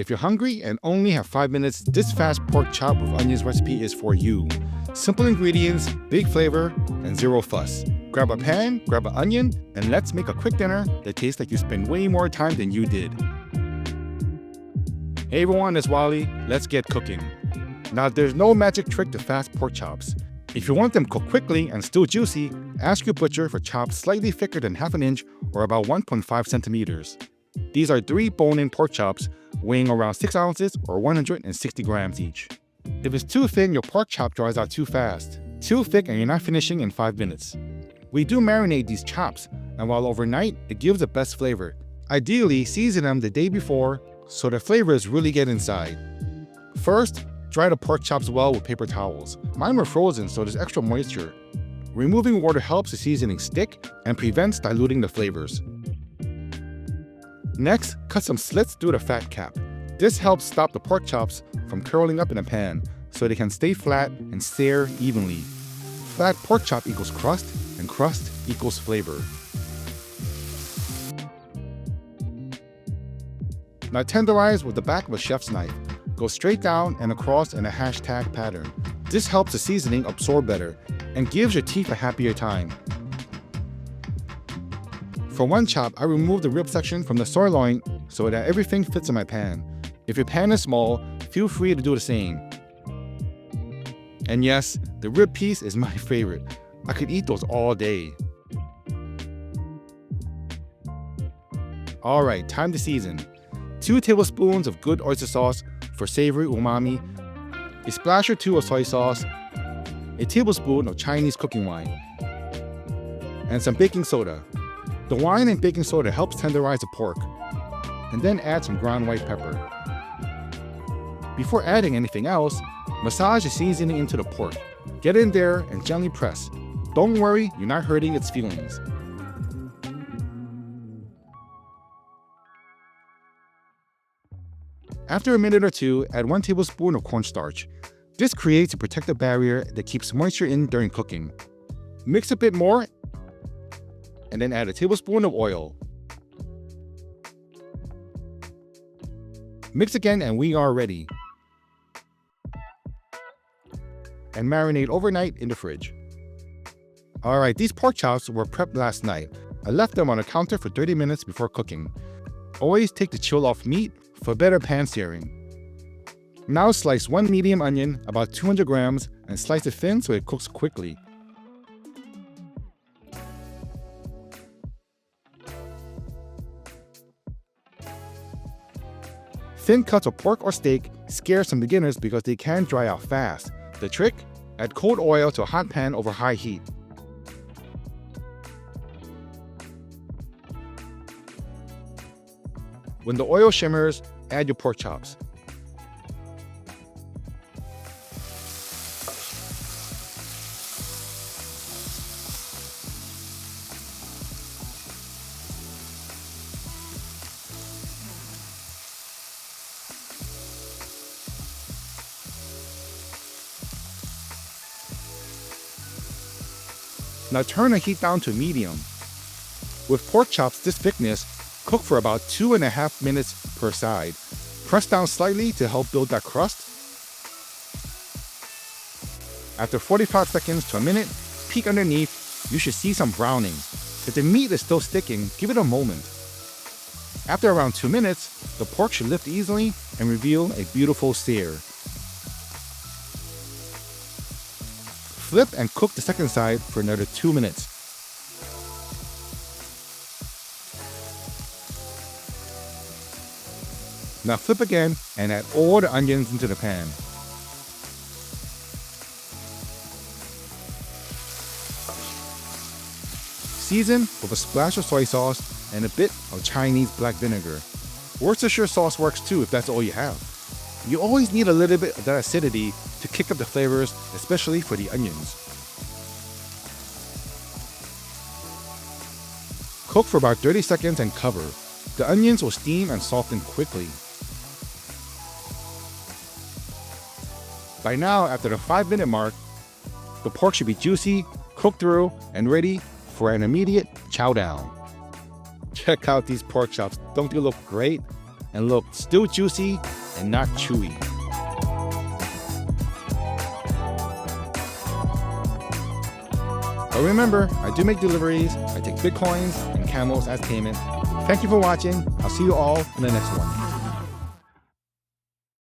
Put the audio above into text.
If you're hungry and only have 5 minutes, this fast pork chop with onions recipe is for you. Simple ingredients, big flavor, and zero fuss. Grab a pan, grab an onion, and let's make a quick dinner that tastes like you spent way more time than you did. Hey everyone, it's Wally. Let's get cooking. Now there's no magic trick to fast pork chops. If you want them cooked quickly and still juicy, ask your butcher for chops slightly thicker than ½ inch or about 1.5 centimeters. These are 3 bone-in pork chops weighing around 6 ounces or 160 grams each. If it's too thin, your pork chop dries out too fast. Too thick and you're not finishing in 5 minutes. We do marinate these chops, and while overnight, it gives the best flavor. Ideally, season them the day before so the flavors really get inside. First, dry the pork chops well with paper towels. Mine were frozen, so there's extra moisture. Removing water helps the seasoning stick and prevents diluting the flavors. Next, cut some slits through the fat cap. This helps stop the pork chops from curling up in a pan so they can stay flat and sear evenly. Flat pork chop equals crust, and crust equals flavor. Now tenderize with the back of a chef's knife. Go straight down and across in a hashtag pattern. This helps the seasoning absorb better and gives your teeth a happier time. For one chop, I removed the rib section from the sirloin so that everything fits in my pan. If your pan is small, feel free to do the same. And yes, the rib piece is my favorite. I could eat those all day. Alright, time to season. 2 tablespoons of good oyster sauce for savory umami, a splash or 2 of soy sauce, a tablespoon of Chinese cooking wine, and some baking soda. The wine and baking soda helps tenderize the pork, and then add some ground white pepper. Before adding anything else, massage the seasoning into the pork. Get in there and gently press. Don't worry, you're not hurting its feelings. After a minute or two, add 1 tablespoon of cornstarch. This creates a protective barrier that keeps moisture in during cooking. Mix a bit more, and then add a tablespoon of oil. Mix again and we are ready. And marinate overnight in the fridge. Alright, these pork chops were prepped last night. I left them on the counter for 30 minutes before cooking. Always take the chill off meat for better pan searing. Now slice 1 medium onion, about 200 grams, and slice it thin so it cooks quickly. Thin cuts of pork or steak scare some beginners because they can dry out fast. The trick? Add cold oil to a hot pan over high heat. When the oil shimmers, add your pork chops. Now turn the heat down to medium. With pork chops this thickness, cook for about 2.5 minutes per side. Press down slightly to help build that crust. After 45 seconds to a minute, peek underneath. You should see some browning. If the meat is still sticking, give it a moment. After around 2 minutes, the pork should lift easily and reveal a beautiful sear. Flip and cook the second side for another 2 minutes. Now flip again and add all the onions into the pan. Season with a splash of soy sauce and a bit of Chinese black vinegar. Worcestershire sauce works too if that's all you have. You always need a little bit of that acidity to kick up the flavors, especially for the onions. Cook for about 30 seconds and cover. The onions will steam and soften quickly. By now, after the 5-minute mark, the pork should be juicy, cooked through, and ready for an immediate chow down. Check out these pork chops. Don't they look great? and look still juicy and not chewy. But remember, I do make deliveries, I take Bitcoins and Camels as payment. Thank you for watching. I'll see you all in the next one.